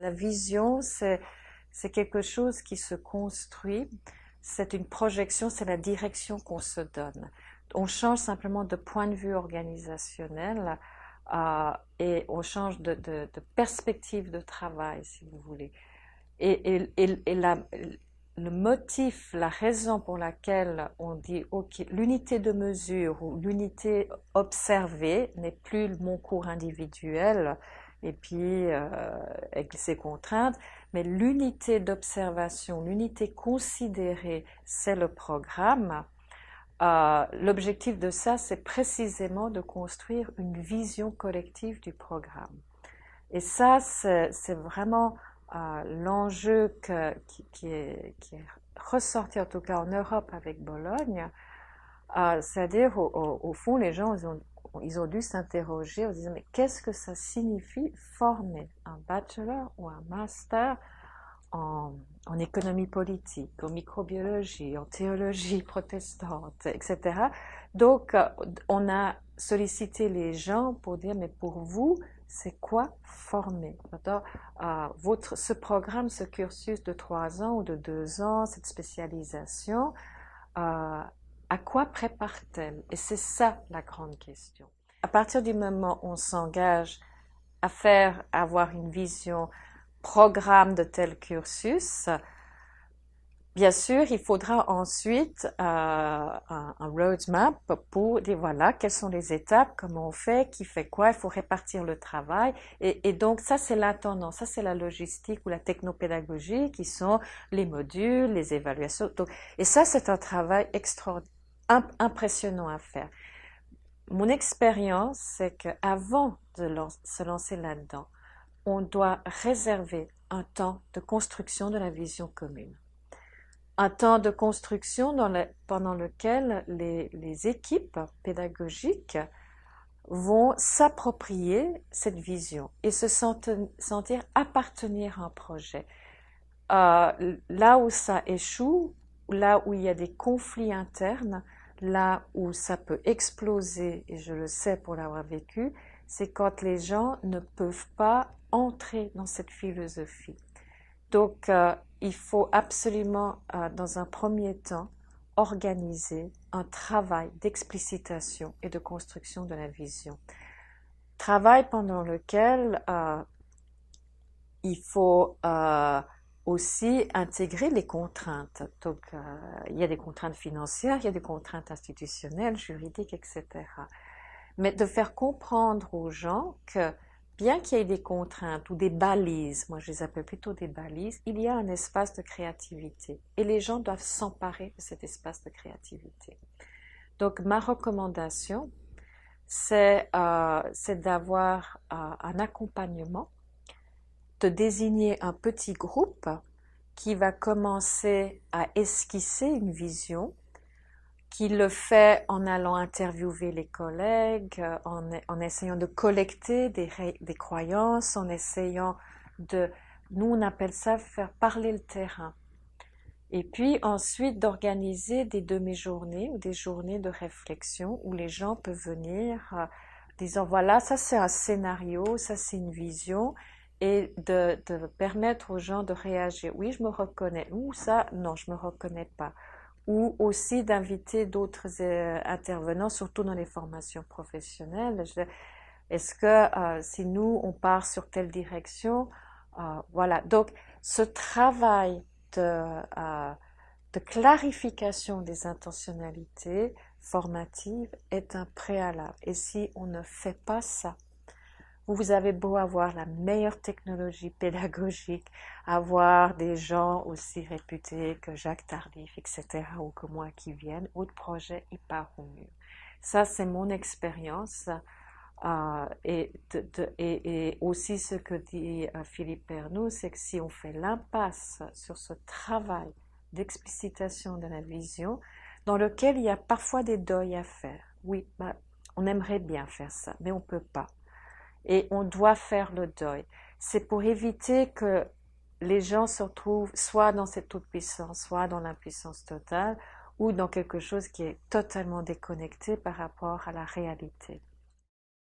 La vision, c'est quelque chose qui se construit, c'est une projection, c'est la direction qu'on se donne. On change simplement de point de vue organisationnel et on change de perspective de travail, si vous voulez. Et le motif, la raison pour laquelle on dit ok, l'unité de mesure ou l'unité observée n'est plus mon cours individuel et puis avec ses contraintes, mais l'unité d'observation, l'unité considérée, c'est le programme. L'objectif de ça, c'est précisément de construire une vision collective du programme. Et ça, c'est vraiment l'enjeu qui est ressorti, en tout cas en Europe avec Bologne. C'est-à-dire, au fond, les gens, ils ont dû s'interroger en disant, mais qu'est-ce que ça signifie former un bachelor ou un master en économie politique, en microbiologie, en théologie protestante, etc. Donc, on a sollicité les gens pour dire, mais pour vous, c'est quoi former? Ce programme, ce cursus de 3 ans ou de 2 ans, cette spécialisation, à quoi prépare-t-elle? Et c'est ça la grande question. À partir du moment où on s'engage à avoir une vision programme de tel cursus, bien sûr, il faudra ensuite un roadmap pour dire voilà, quelles sont les étapes, comment on fait, qui fait quoi, il faut répartir le travail. Et donc ça, c'est l'intendant, ça c'est la logistique ou la technopédagogie qui sont les modules, les évaluations. Donc, et ça, c'est un travail impressionnant à faire. Mon expérience, c'est qu'avant de se lancer là-dedans, on doit réserver un temps de construction de la vision commune. Un temps de construction pendant lequel les équipes pédagogiques vont s'approprier cette vision et se sentir appartenir à un projet. Là où ça échoue, là où il y a des conflits internes, là où ça peut exploser, et je le sais pour l'avoir vécu, c'est quand les gens ne peuvent pas entrer dans cette philosophie. Donc, il faut absolument, dans un premier temps, organiser un travail d'explicitation et de construction de la vision. Travail pendant lequel il faut aussi intégrer les contraintes. Donc, il y a des contraintes financières, il y a des contraintes institutionnelles, juridiques, etc. Mais de faire comprendre aux gens que bien qu'il y ait des contraintes ou des balises, moi je les appelle plutôt des balises, il y a un espace de créativité et les gens doivent s'emparer de cet espace de créativité. Donc ma recommandation, c'est d'avoir un accompagnement, de désigner un petit groupe qui va commencer à esquisser une vision, qui le fait en allant interviewer les collègues, en essayant de collecter des croyances, en essayant nous on appelle ça faire parler le terrain. Et puis ensuite d'organiser des demi-journées ou des journées de réflexion où les gens peuvent venir disant voilà, ça c'est un scénario, ça c'est une vision, et de permettre aux gens de réagir. Oui, je me reconnais. Ou ça, non, je me reconnais pas. Ou aussi d'inviter d'autres intervenants, surtout dans les formations professionnelles. Est-ce que si nous, on part sur telle direction, voilà. Donc, ce travail de clarification des intentionnalités formatives est un préalable. Et si on ne fait pas ça, vous avez beau avoir la meilleure technologie pédagogique, avoir des gens aussi réputés que Jacques Tardif, etc., ou que moi qui viennent, votre projet, il part au mur. Ça, c'est mon expérience. Et aussi ce que dit Philippe Pernoud, c'est que si on fait l'impasse sur ce travail d'explicitation de la vision, dans lequel il y a parfois des deuils à faire. Oui, on aimerait bien faire ça, mais on ne peut pas. Et on doit faire le deuil. C'est pour éviter que les gens se retrouvent soit dans cette toute-puissance, soit dans l'impuissance totale, ou dans quelque chose qui est totalement déconnecté par rapport à la réalité.